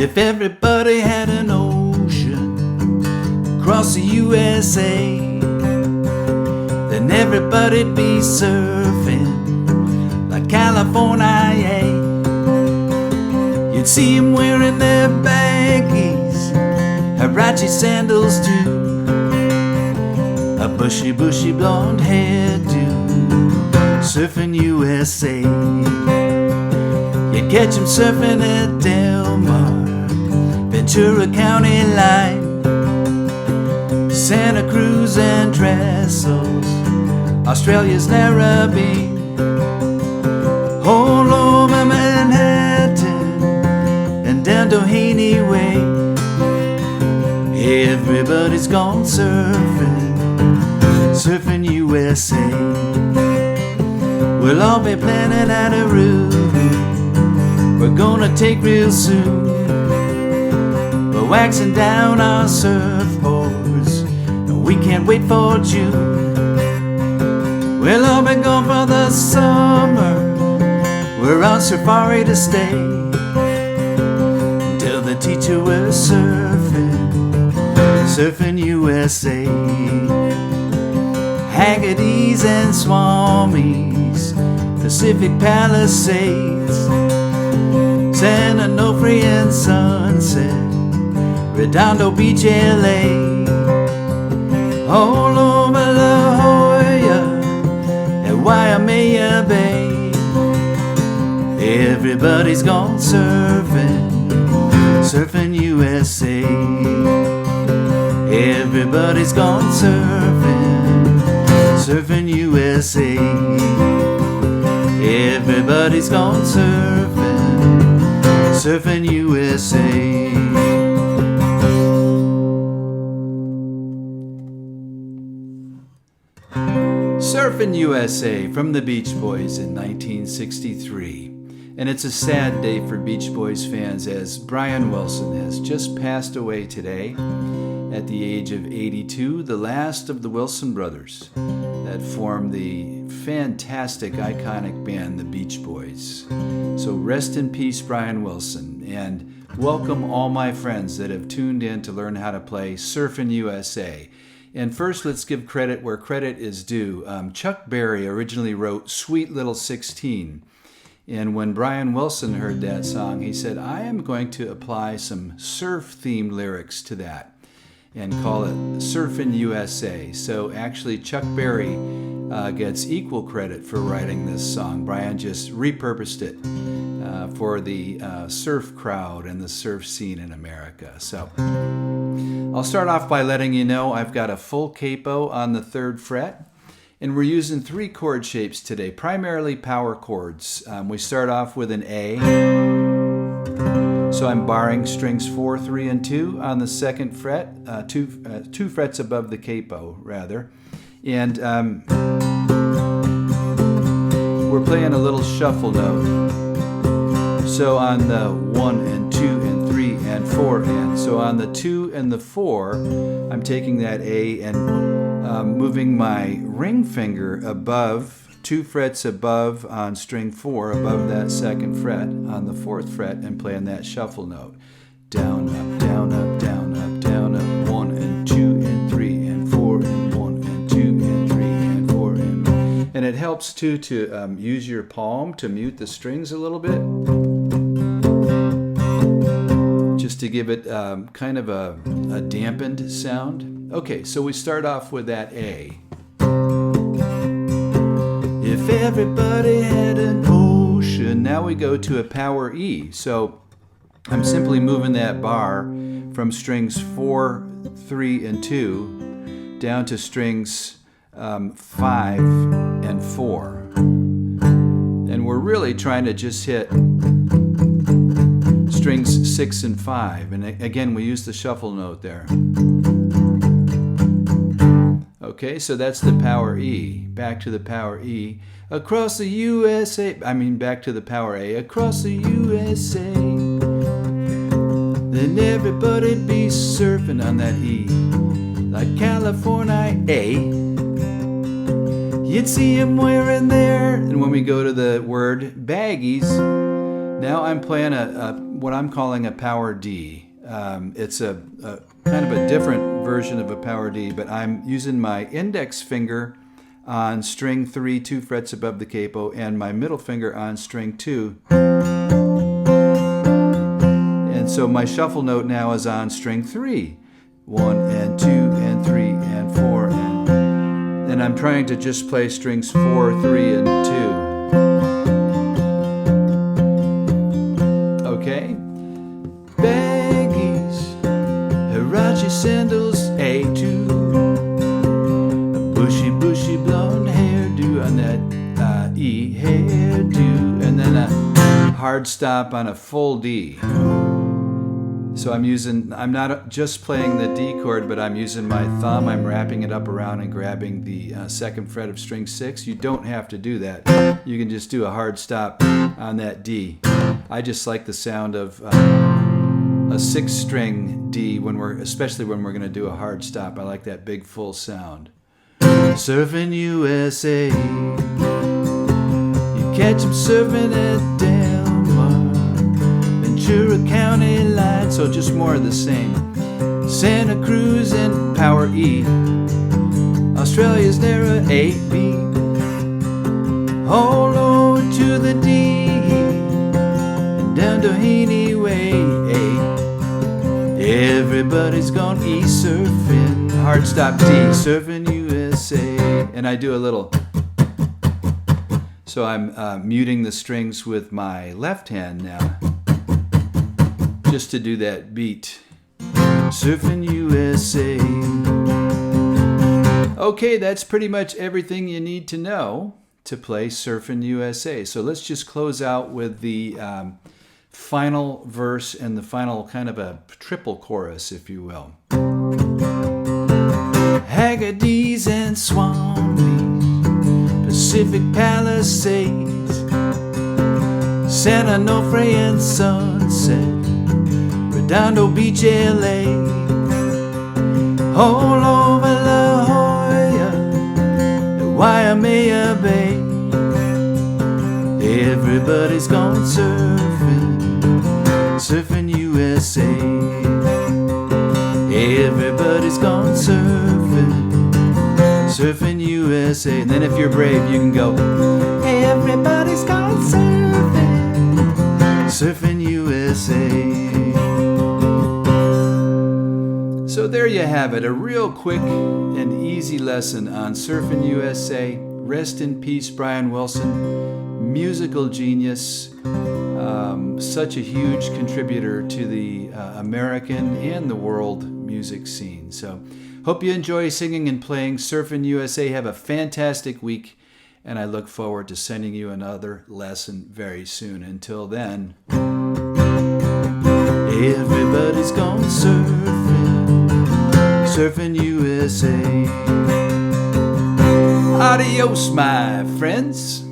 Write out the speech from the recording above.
If everybody had an ocean across the USA, then everybody'd be surfing like California. You'd see them wearing their baggies, Huarache sandals too, a bushy blonde hairdo, surfing USA. You catch them surfing at Del Mar, Ventura County line, Santa Cruz and Trestles, Australia's Narrabeen, all over Manhattan and down Doheny Way. Everybody's gone surfing, surfing USA. We'll all be planning out a route we're gonna take real soon. We're waxing down our surfboards, and we can't wait for June. We'll all be gone for the summer, we're on safari to stay, until the teacher we're surfing, surfing USA. Haggerty's and Swamis, Pacific Palisades, San Onofre and Sunset, Redondo Beach, LA, all over La Jolla and Waimea Bay. Everybody's gone surfing, surfing USA. Everybody's gone surfing, surfing USA. Everybody's gone surfing, surfing USA. Surfin' USA from the Beach Boys in 1963. And it's a sad day for Beach Boys fans, as Brian Wilson has just passed away today at the age of 82, the last of the Wilson brothers that formed the fantastic, iconic band, the Beach Boys. So rest in peace, Brian Wilson, and welcome all my friends that have tuned in to learn how to play Surfin' USA. And first, let's give credit where credit is due. Chuck Berry originally wrote Sweet Little 16. And when Brian Wilson heard that song, he said, I am going to apply some surf-themed lyrics to that and call it Surfin' USA. So actually, Chuck Berry gets equal credit for writing this song. Brian just repurposed it for the surf crowd and the surf scene in America. So I'll start off by letting you know I've got a full capo on the 3rd fret, and we're using 3 chord shapes today, primarily power chords. We start off with an A, so I'm barring strings 4, 3, and 2 on the 2nd fret, 2 frets above the capo, rather. And we're playing a little shuffle note. So on the 1 and 2 and 3 and 4, and so on the 2 and the 4, I'm taking that A and moving my ring finger above, 2 frets above on string 4, above that 2nd fret on the 4th fret, and playing that shuffle note. Down, up, down, up, down, up, down, up, 1 and 2 and 3 and 4 and 1 and 2 and 3 and 4 and it helps too to use your palm to mute the strings a little bit, just to give it kind of a dampened sound. Okay, so we start off with that A. If everybody had an ocean. Now we go to a power E. So I'm simply moving that bar from strings 4, 3, and 2 down to strings 5 and 4. And we're really trying to just hit strings 6 and 5. And again, we use the shuffle note there. Okay, so that's the power E. Back to the power E. Across the USA. Back to the power A. Across the USA. Then everybody'd be surfing on that E. Like California A. You'd see them wearing their, and when we go to the word baggies, Now I'm playing what I'm calling a power D. It's a kind of a different version of a power D, but I'm using my index finger on string 3, 2 frets above the capo, and my middle finger on string 2. And so my shuffle note now is on string 3. 1 and 2 and 3 and 4, and I'm trying to just play strings 4, 3, and 2. Okay? Baggies, Hirachi sandals, A2, a bushy blonde hairdo on that E hairdo, and then a hard stop on a full D. So I'm not just playing the D chord, but I'm using my thumb. I'm wrapping it up around and grabbing the second fret of string 6. You don't have to do that. You can just do a hard stop on that D. I just like the sound of a 6-string D, especially when we're going to do a hard stop. I like that big full sound. Surfin' USA, you catch 'em surfing at Ventura County line, so just more of the same. Santa Cruz and power E, Australia's narrow 8B, all over to the D, and down Doheny Way A. Everybody's gone E-surfing, hard stop D, Surfin' USA, and I do a little. So I'm muting the strings with my left hand now, just to do that beat. Surfin' USA. Okay, that's pretty much everything you need to know to play Surfin' USA. So let's just close out with the final verse and the final kind of a triple chorus, if you will. Haggerty's and Swampy's, Pacific Palisades, San Onofre and Sunset, Redondo Beach, LA, all over La Jolla, Waimea Bay. Everybody's gone surfing, Surfin' USA. Everybody's gone surfing, Surfin' USA. And then if you're brave, you can go, everybody's gone surfing, Surfin' USA. So there you have it, a real quick and easy lesson on Surfin' USA. Rest in peace, Brian Wilson, musical genius, such a huge contributor to the American and the world music scene. So hope you enjoy singing and playing Surfin' USA. Have a fantastic week, and I look forward to sending you another lesson very soon. Until then, everybody's gone surfing, Surfin' USA. Adios, my friends.